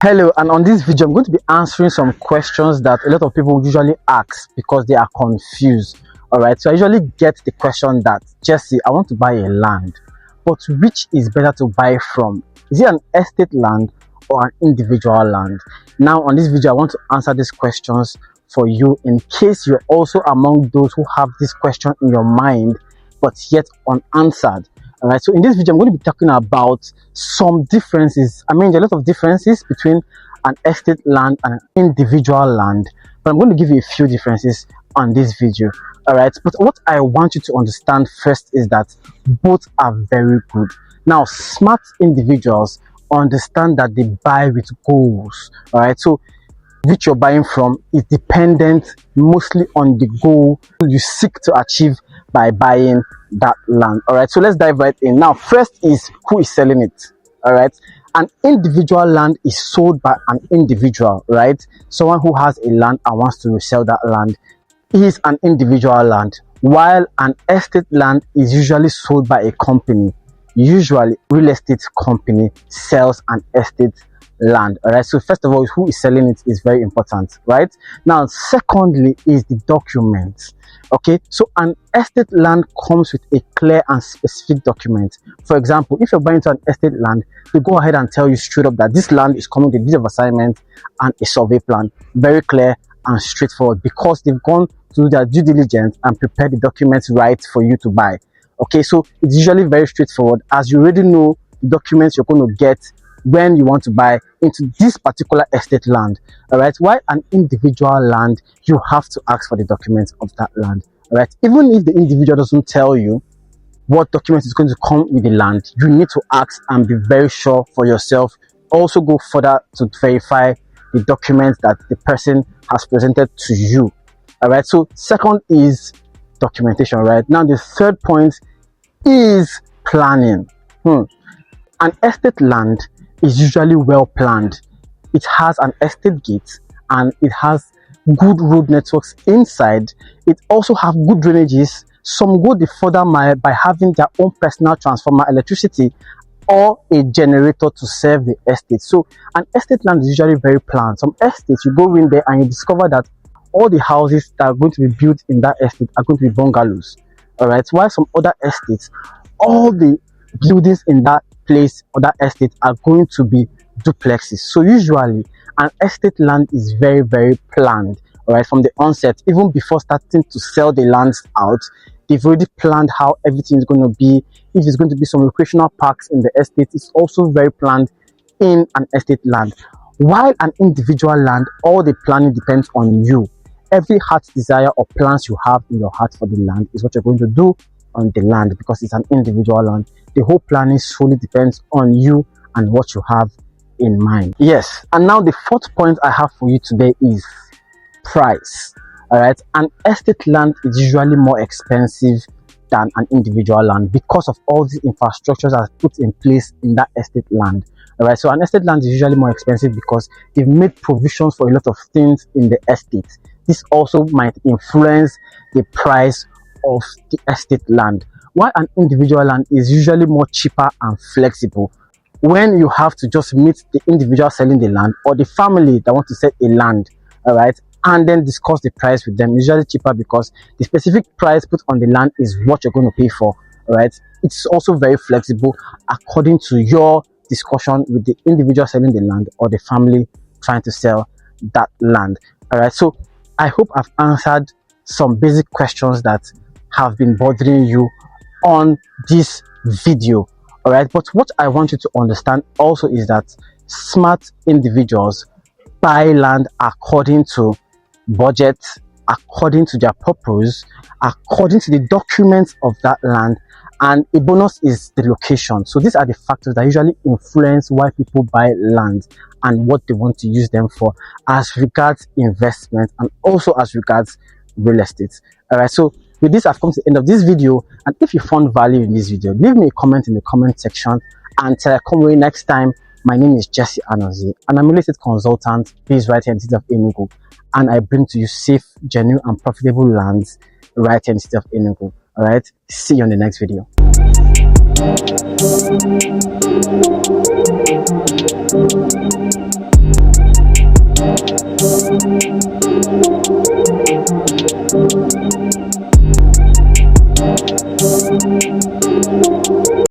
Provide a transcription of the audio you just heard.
Hello, and on this video I'm going to be answering some questions that a lot of people usually ask because they are confused. All right, so I usually get the question that, Jesse, I want to buy a land, but which is better to buy from? Is it an estate land or an individual land? Now on this video I want to answer these questions for you in case you're also among those who have this question in your mind but yet unanswered. All right, so in this video I'm going to be talking about some differences. There are a lot of differences between an estate land and an individual land, but I'm going to give you a few differences on this video. All right, but what I want you to understand first is that both are very good. Now, smart individuals understand that they buy with goals. All right, so which you're buying from is dependent mostly on the goal you seek to achieve by buying that land. All right, so let's dive right in. Now, first is who is selling it. All right, an individual land is sold by an individual, right? Someone who has a land and wants to resell that land is an individual land, while an estate land is usually sold by a company. Usually real estate company sells an estate land. All right, so first of all, who is selling it is very important, right? Now, secondly is the documents. Okay, so an estate land comes with a clear and specific document. For example, if you're buying into an estate land, they go ahead and tell you straight up that this land is coming with a deed of assignment and a survey plan. Very clear and straightforward because they've gone to their due diligence and prepared the documents right for you to buy. Okay, so it's usually very straightforward as you already know the documents you're going to get when you want to buy into this particular estate land. All right, while an individual land, you have to ask for the documents of that land. All right, even if the individual doesn't tell you what document is going to come with the land, you need to ask and be very sure for yourself. Also go further to verify the documents that the person has presented to you. All right, so second is documentation. Right now, the third point is planning. An estate land is usually well planned. It has an estate gate and it has good road networks inside. It also have good drainages. Some go the further mile by having their own personal transformer, electricity, or a generator to serve the estate. So an estate land is usually very planned. Some estates, you go in there and you discover that all the houses that are going to be built in that estate are going to be bungalows. All right, while some other estates, all the buildings in that place or that estate are going to be duplexes. So usually an estate land is very planned. All right, from the onset, even before starting to sell the lands out, they've already planned how everything is going to be. If there's going to be some recreational parks in the estate, it's also very planned in an estate land. While an individual land, all the planning depends on you. Every heart's desire or plans you have in your heart for the land is what you're going to do on the land because it's an individual land. The whole planning solely depends on you and what you have in mind. Yes, and now the fourth point I have for you today is price. All right, an estate land is usually more expensive than an individual land because of all the infrastructures that are put in place in that estate land. All right, so an estate land is usually more expensive because they've made provisions for a lot of things in the estate. This also might influence the price of the estate land, while an individual land is usually more cheaper and flexible. When you have to just meet the individual selling the land or the family that want to sell a land, all right, and then discuss the price with them, usually cheaper because the specific price put on the land is what you're going to pay for. All right, it's also very flexible according to your discussion with the individual selling the land or the family trying to sell that land. All right, so I hope I've answered some basic questions that have been bothering you on this video. All right, but what I want you to understand also is that smart individuals buy land according to budget, according to their purpose, according to the documents of that land, and a bonus is the location. So these are the factors that usually influence why people buy land and what they want to use them for as regards investment and also as regards real estate. All right, so with this I've come to the end of this video, and if you found value in this video, leave me a comment in the comment section. Until I come away next time, my name is Jesse Anozie and I'm a real estate consultant based right here in the city of Enugu, and I bring to you safe, genuine and profitable lands right here in the city of Enugu. All right, see you on the next video.